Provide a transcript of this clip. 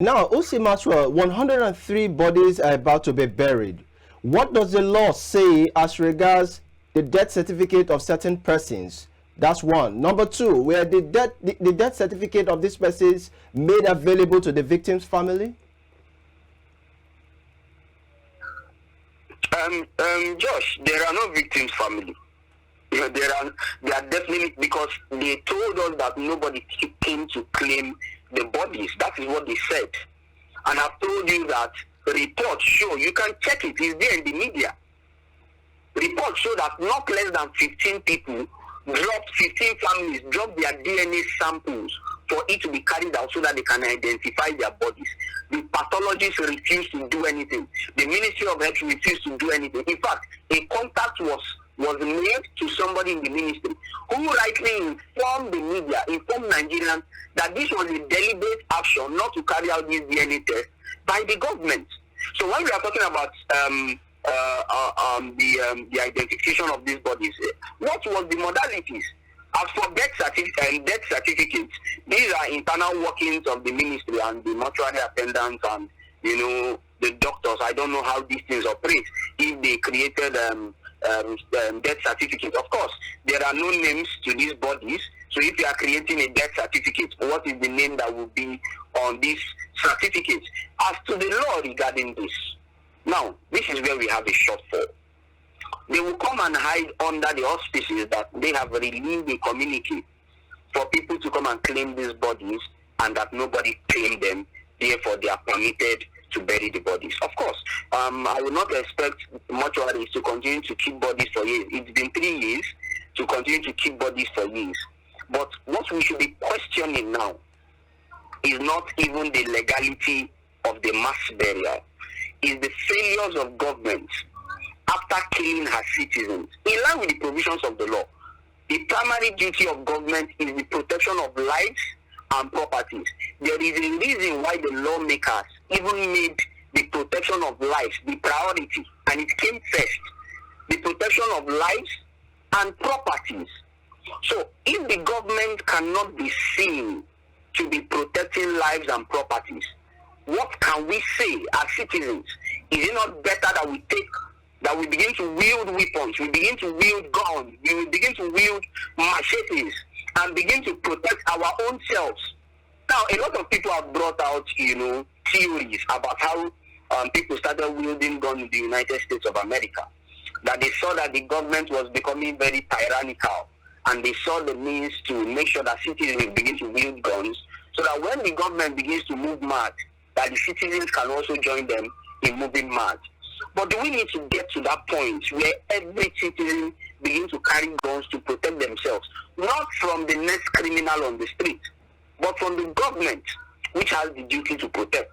Now, Usi Maxwell, 103 bodies are about to be buried. What does the law say as regards the death certificate of certain persons? That's one. Number two, were the death certificate of these persons made available to the victim's family? Josh, there are no victims' family. You know, they are definitely, because they told us that nobody came to claim the bodies. That is what they said. And I've told you that reports show, you can check it, it's there in the media. Reports show that not less than 15 people dropped, 15 families dropped their DNA samples for it to be carried out so that they can identify their bodies. The pathologists refused to do anything. The Ministry of Health refused to do anything. In fact, a contact was made to somebody in the ministry who rightly informed the media, informed Nigerians that this was a deliberate action not to carry out this DNA test by the government. So when we are talking about the identification of these bodies, what was the modalities? As for death certificates, these are internal workings of the ministry and the mortuary attendants and, you know, the doctors. I don't know how these things operate. If they created death certificate, of course, there are no names to these bodies. So if you are creating a death certificate, what is the name that will be on this certificate? As to the law regarding this, now, this is where we have a shortfall. They will come and hide under the auspices that they have released a communique for people to come and claim these bodies and that nobody claimed them, therefore they are permitted to bury the bodies. Of course, I will not expect mortuaries to continue to keep bodies for years. It's been 3 years to continue to keep bodies for years. But what we should be questioning now is not even the legality of the mass burial, is the failures of government after killing her citizens. In line with the provisions of the law, the primary duty of government is the protection of lives and properties. There is a reason why the lawmakers even made the protection of lives the priority, and it came first. The protection of lives and properties. So if the government cannot be seen to be protecting lives and properties, what can we say as citizens? Is it not better that we begin to wield weapons, we begin to wield guns, we will begin to wield machetes and begin to protect our own selves? Now, a lot of people have brought out, you know, theories about how people started wielding guns in the United States of America, that they saw that the government was becoming very tyrannical, and they saw the means to make sure that citizens begin to wield guns, so that when the government begins to move mad, that the citizens can also join them in moving mad. But do we need to get to that point where every citizen begins to carry guns to protect themselves, not from the next criminal on the street, but from the government, which has the duty to protect?